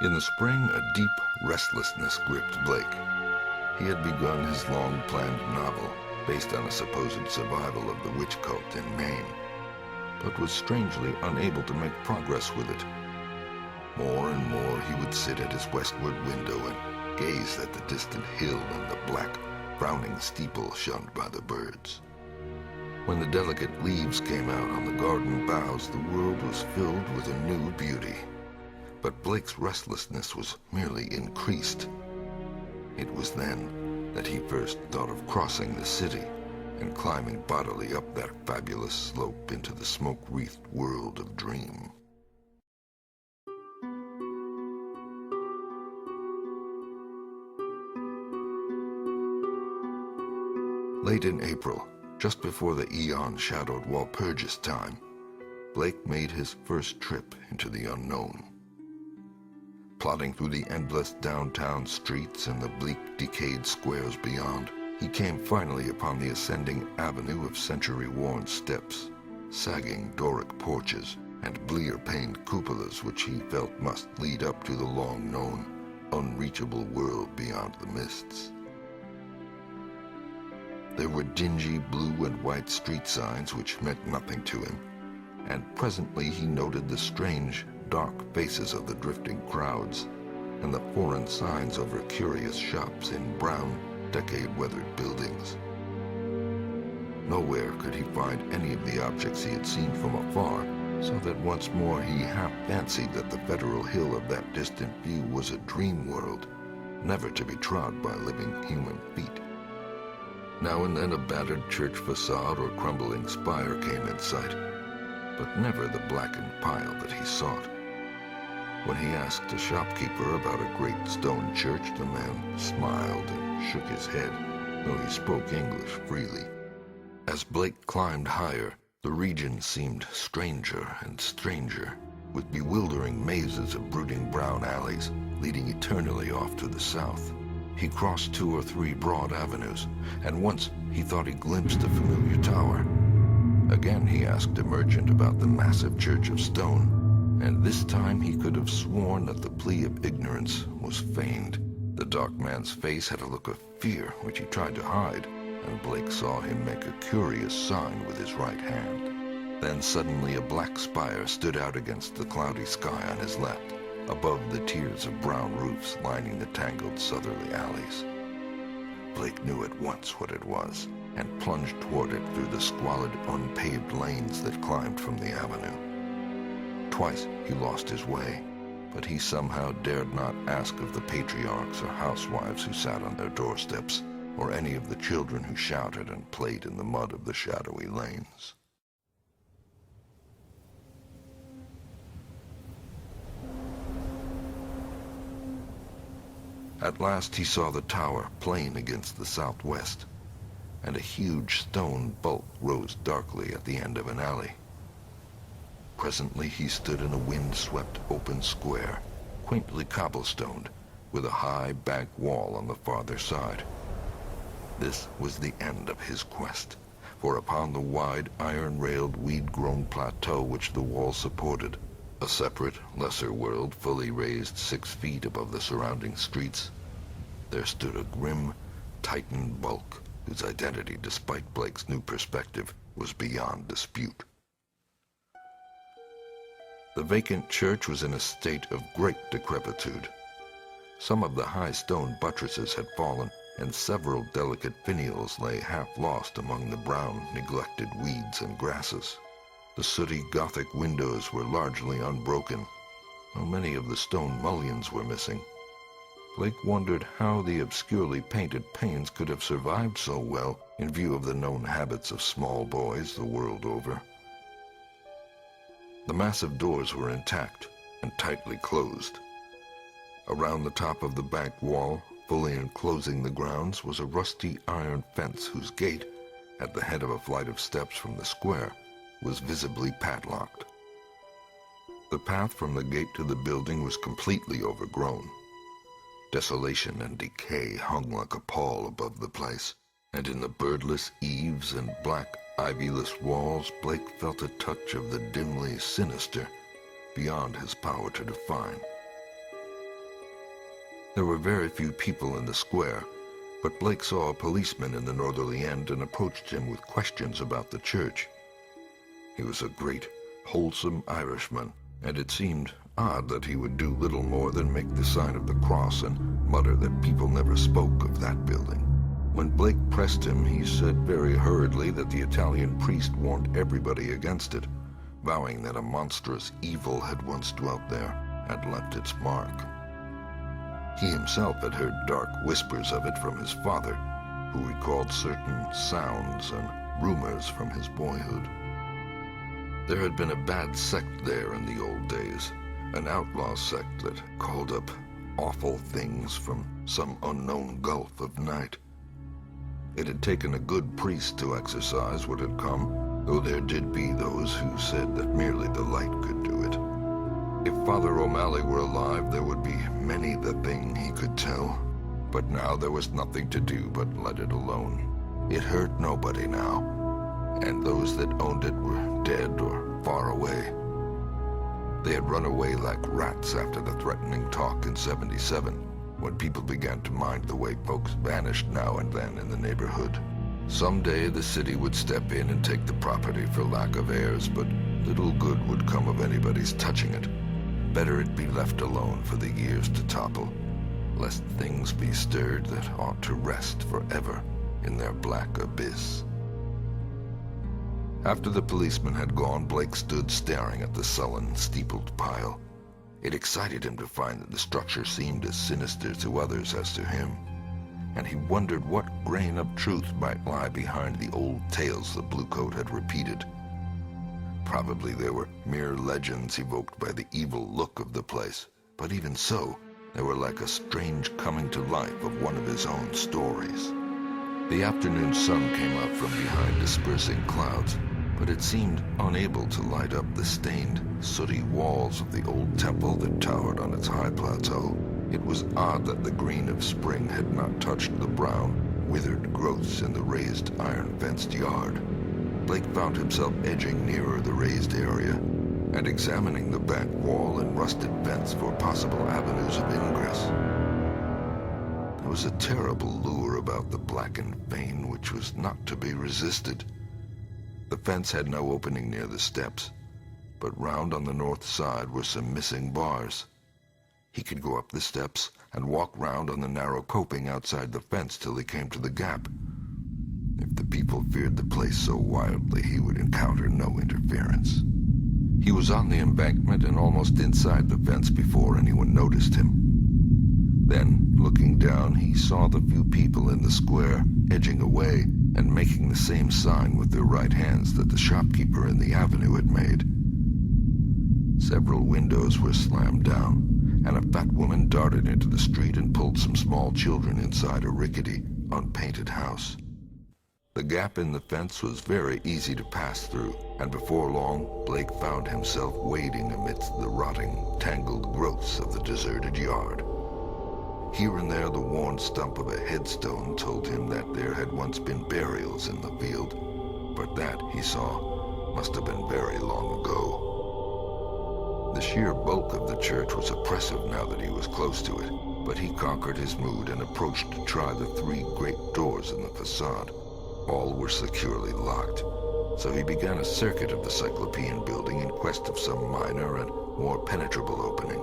In the spring, a deep restlessness gripped Blake. He had begun his long-planned novel based on a supposed survival of the witch cult in Maine, but was strangely unable to make progress with it. More and more he would sit at his westward window and gaze at the distant hill and the black, frowning steeple shunned by the birds. When the delicate leaves came out on the garden boughs, the world was filled with a new beauty. But Blake's restlessness was merely increased. It was then that he first thought of crossing the city and climbing bodily up that fabulous slope into the smoke-wreathed world of dream. Late in April, just before the eon-shadowed Walpurgis time, Blake made his first trip into the unknown. Plodding through the endless downtown streets and the bleak, decayed squares beyond, he came finally upon the ascending avenue of century-worn steps, sagging Doric porches, and blear-paned cupolas which he felt must lead up to the long-known, unreachable world beyond the mists. There were dingy blue and white street signs which meant nothing to him, and presently he noted the strange, dark faces of the drifting crowds and the foreign signs over curious shops in brown, decade-weathered buildings. Nowhere could he find any of the objects he had seen from afar, so that once more he half fancied that the federal hill of that distant view was a dream world, never to be trod by living human feet. Now and then a battered church facade or crumbling spire came in sight, but never the blackened pile that he sought. When he asked a shopkeeper about a great stone church, the man smiled and shook his head, though he spoke English freely. As Blake climbed higher, the region seemed stranger and stranger, with bewildering mazes of brooding brown alleys leading eternally off to the south. He crossed 2 or 3 broad avenues, and once he thought he glimpsed a familiar tower. Again he asked a merchant about the massive church of stone, and this time he could have sworn that the plea of ignorance was feigned. The dark man's face had a look of fear which he tried to hide, and Blake saw him make a curious sign with his right hand. Then suddenly a black spire stood out against the cloudy sky on his left, above the tiers of brown roofs lining the tangled southerly alleys. Blake knew at once what it was, and plunged toward it through the squalid, unpaved lanes that climbed from the avenue. Twice he lost his way, but he somehow dared not ask of the patriarchs or housewives who sat on their doorsteps, or any of the children who shouted and played in the mud of the shadowy lanes. At last he saw the tower plain against the southwest, and a huge stone bulk rose darkly at the end of an alley. Presently he stood in a wind-swept open square, quaintly cobblestoned, with a high bank wall on the farther side. This was the end of his quest, for upon the wide, iron-railed, weed-grown plateau which the wall supported, a separate, lesser world fully raised 6 feet above the surrounding streets, there stood a grim, Titan bulk whose identity, despite Blake's new perspective, was beyond dispute. The vacant church was in a state of great decrepitude. Some of the high stone buttresses had fallen, and several delicate finials lay half lost among the brown, neglected weeds and grasses. The sooty Gothic windows were largely unbroken, though many of the stone mullions were missing. Blake wondered how the obscurely painted panes could have survived so well in view of the known habits of small boys the world over. The massive doors were intact and tightly closed. Around the top of the bank wall, fully enclosing the grounds, was a rusty iron fence whose gate, at the head of a flight of steps from the square, was visibly padlocked. The path from the gate to the building was completely overgrown. Desolation and decay hung like a pall above the place, and in the birdless eaves and black, ivyless walls, Blake felt a touch of the dimly sinister, beyond his power to define. There were very few people in the square, but Blake saw a policeman in the northerly end and approached him with questions about the church. He was a great, wholesome Irishman, and it seemed odd that he would do little more than make the sign of the cross and mutter that people never spoke of that building. When Blake pressed him, he said very hurriedly that the Italian priest warned everybody against it, vowing that a monstrous evil had once dwelt there and left its mark. He himself had heard dark whispers of it from his father, who recalled certain sounds and rumors from his boyhood. There had been a bad sect there in the old days, an outlaw sect that called up awful things from some unknown gulf of night. It had taken a good priest to exorcise what had come, though there did be those who said that merely the light could do it. If Father O'Malley were alive, there would be many the thing he could tell, but now there was nothing to do but let it alone. It hurt nobody now, and those that owned it were dead or far away. They had run away like rats after the threatening talk in '77, when people began to mind the way folks vanished now and then in the neighborhood. Someday the city would step in and take the property for lack of heirs, but little good would come of anybody's touching it. Better it be left alone for the years to topple, lest things be stirred that ought to rest forever in their black abyss. After the policeman had gone, Blake stood staring at the sullen, steepled pile. It excited him to find that the structure seemed as sinister to others as to him, and he wondered what grain of truth might lie behind the old tales the Bluecoat had repeated. Probably they were mere legends evoked by the evil look of the place, but even so, they were like a strange coming to life of one of his own stories. The afternoon sun came up from behind dispersing clouds, but it seemed unable to light up the stained, sooty walls of the old temple that towered on its high plateau. It was odd that the green of spring had not touched the brown, withered growths in the raised, iron-fenced yard. Blake found himself edging nearer the raised area and examining the back wall and rusted fence for possible avenues of ingress. There was a terrible lure about the blackened vein which was not to be resisted. The fence had no opening near the steps, but round on the north side were some missing bars. He could go up the steps and walk round on the narrow coping outside the fence till he came to the gap. If the people feared the place so wildly, he would encounter no interference. He was on the embankment and almost inside the fence before anyone noticed him. Then, looking down, he saw the few people in the square edging away and making the same sign with their right hands that the shopkeeper in the avenue had made. Several windows were slammed down, and a fat woman darted into the street and pulled some small children inside a rickety, unpainted house. The gap in the fence was very easy to pass through, and before long, Blake found himself wading amidst the rotting, tangled growths of the deserted yard. Here and there, the worn stump of a headstone told him that there had once been burials in the field, but that, he saw, must have been very long ago. The sheer bulk of the church was oppressive now that he was close to it, but he conquered his mood and approached to try the 3 great doors in the facade. All were securely locked, so he began a circuit of the Cyclopean building in quest of some minor and more penetrable opening.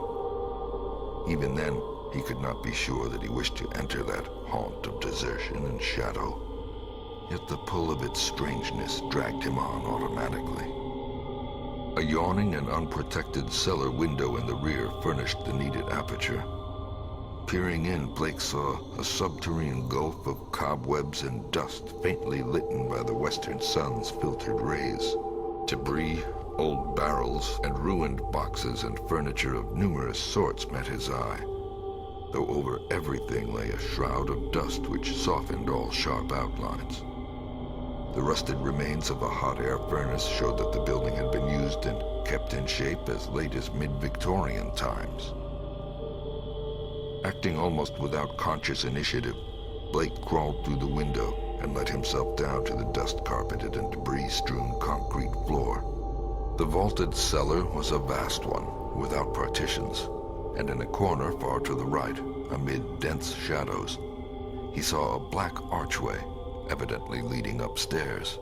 Even then, he could not be sure that he wished to enter that haunt of desertion and shadow. Yet the pull of its strangeness dragged him on automatically. A yawning and unprotected cellar window in the rear furnished the needed aperture. Peering in, Blake saw a subterranean gulf of cobwebs and dust faintly lit by the western sun's filtered rays. Debris, old barrels, and ruined boxes and furniture of numerous sorts met his eye, though over everything lay a shroud of dust which softened all sharp outlines. The rusted remains of a hot air furnace showed that the building had been used and kept in shape as late as mid-Victorian times. Acting almost without conscious initiative, Blake crawled through the window and let himself down to the dust-carpeted and debris-strewn concrete floor. The vaulted cellar was a vast one, without partitions, and in a corner far to the right, amid dense shadows, he saw a black archway, evidently leading upstairs.